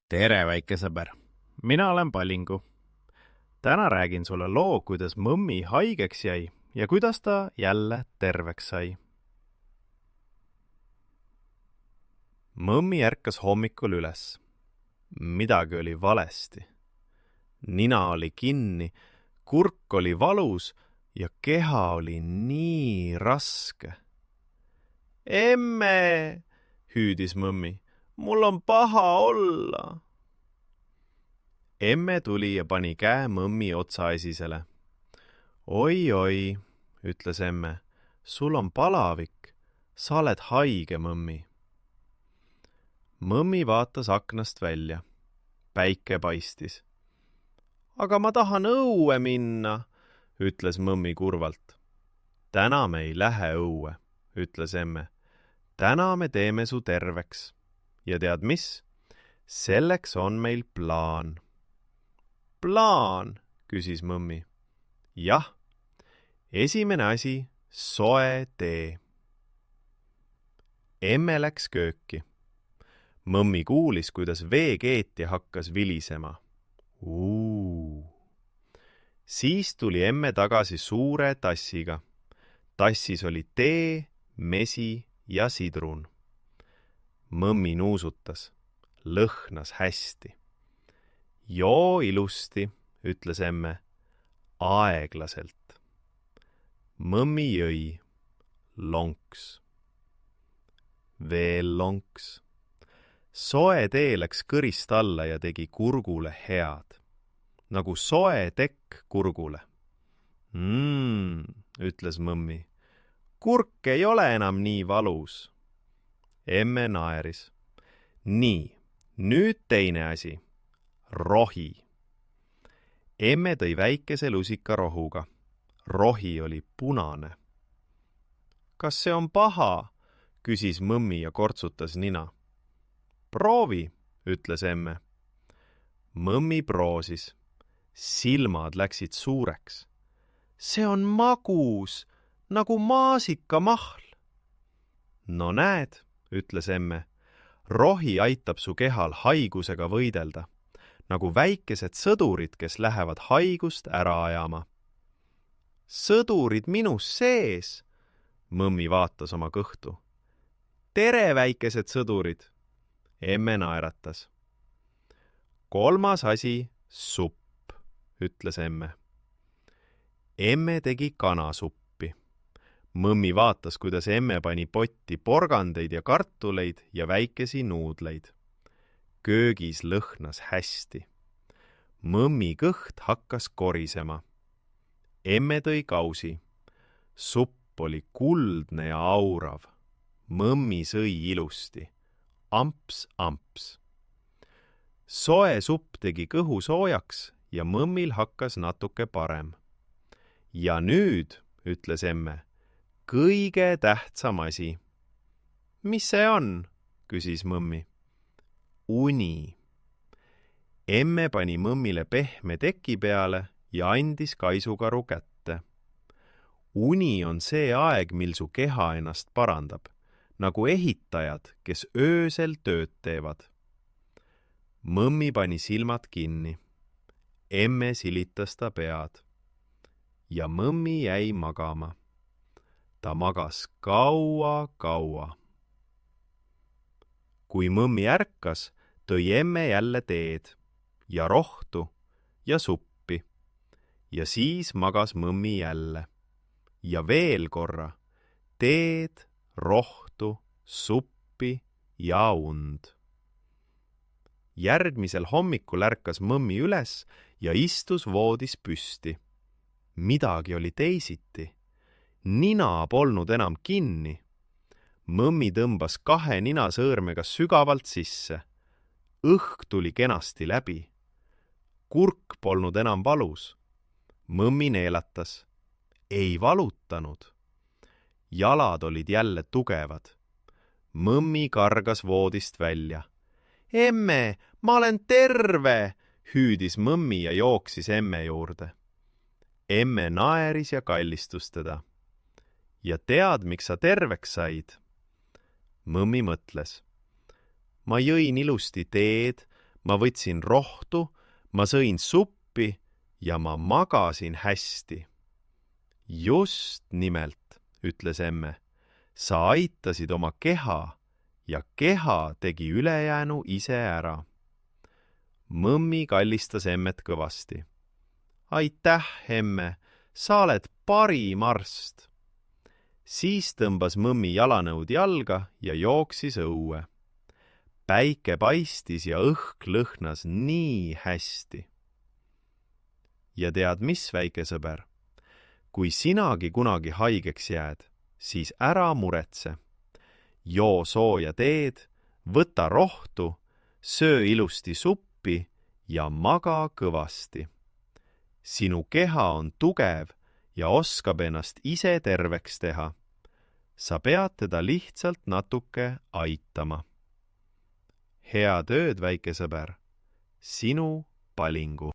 Tere, väike sõber! Mina olen Pallingu. Täna räägin sulle loo, kuidas mõmmi haigeks jäi ja kuidas ta jälle terveks sai. Mõmmi ärkas hommikul üles. Midagi oli valesti. Nina oli kinni, kurk oli valus ja keha oli nii raske. Emme, hüüdis mõmmi, mul on paha olla. Emme tuli ja pani käe mõmmi otsaesisele. Oi, ütles emme, sul on palavik, sa oled haige, mõmmi. Mõmmi vaatas aknast välja. Päike paistis. Aga ma tahan õue minna, ütles mõmmi kurvalt. Täna me ei lähe õue, ütles emme. Täna me teeme su terveks. Ja tead mis? Selleks on meil plaan. Plaan, küsis mõmmi. Jah, esimene asi, soe tee. Emme läks kööki. Mõmmi kuulis, kuidas veekeetja hakkas vilisema. Siis tuli emme tagasi suure tassiga. Tassis oli tee, mesi ja sidrun. Mõmmi nuusutas. Lõhnas hästi. Joo ilusti, ütles emme, aeglaselt. Mõmmi jõi. Lonks. Veel lonks. Soe tee läks kõrist alla ja tegi kurgule head. Nagu soe tekk kurgule. Ütles mõmmi. Kurk ei ole enam nii valus. Emme naeris. Nii, nüüd teine asi. Rohi. Emme tõi väikese lusika rohuga. Rohi oli punane. Kas see on paha? Küsis mõmmi ja kortsutas nina. Proovi, ütles emme. Mõmmi proosis. Silmad läksid suureks. See on magus, nagu maasikamahl. No näed, ütles emme. Rohi aitab su kehal haigusega võidelda. Nagu väikesed sõdurid, kes lähevad haigust ära ajama. Sõdurid minus sees, mõmmi vaatas oma kõhtu. Tere, väikesed sõdurid, emme naeratas. Kolmas asi, supp, ütles emme. Emme tegi kanasuppi. Mõmmi vaatas, kuidas emme pani potti porgandeid ja kartuleid ja väikesi nuudleid. Köögis lõhnas hästi. Mõmmi kõht hakkas korisema. Emme tõi kausi. Supp oli kuldne ja aurav. Mõmmi sõi ilusti. Amps, amps. Soe supp tegi kõhu soojaks ja mõmmil hakkas natuke parem. Ja nüüd, ütles emme, kõige tähtsam asi. Mis see on? Küsis mõmmi. Uni. Emme pani mõmmile pehme teki peale ja andis kaisukaru kätte. Uni on see aeg, mil su keha ennast parandab, nagu ehitajad, kes öösel tööd teevad. Mõmmi pani silmad kinni. Emme silitas ta pead. Ja mõmmi jäi magama. Ta magas kaua. Kui mõmmi ärkas, tõi emme jälle teed ja rohtu ja suppi. Ja siis magas mõmmi jälle. Ja veel korra teed, rohtu, suppi ja und. Järgmisel hommikul ärkas mõmmi üles ja istus voodis püsti. Midagi oli teisiti. Nina polnud enam kinni. Mõmmi tõmbas 2 ninasõõrmega sügavalt sisse. Õhk tuli kenasti läbi. Kurk polnud enam valus. Mõmmi neelatas. Ei valutanud. Jalad olid jälle tugevad. Mõmmi kargas voodist välja. Emme, ma olen terve, hüüdis mõmmi ja jooksis emme juurde. Emme naeris ja kallistus teda. Ja tead, miks sa terveks said? Mõmmi mõtles. Ma jõin ilusti teed, ma võtsin rohtu, ma sõin suppi ja ma magasin hästi. Just nimelt, ütles emme, sa aitasid oma keha ja keha tegi ülejäänu ise ära. Mõmmi kallistas emmet kõvasti. Aitäh, emme, sa oled parim arst. Siis tõmbas mõmmi jalanõud jalga ja jooksis õue. Päike paistis ja õhk lõhnas nii hästi. Ja tead mis, väike sõber? Kui sinagi kunagi haigeks jääd, siis ära muretse. Joo sooja teed, võta rohtu, söö ilusti suppi ja maga kõvasti. Sinu keha on tugev ja oskab ennast ise terveks teha. Sa pead teda lihtsalt natuke aitama. Head ööd, väike sõber, sinu Palingu.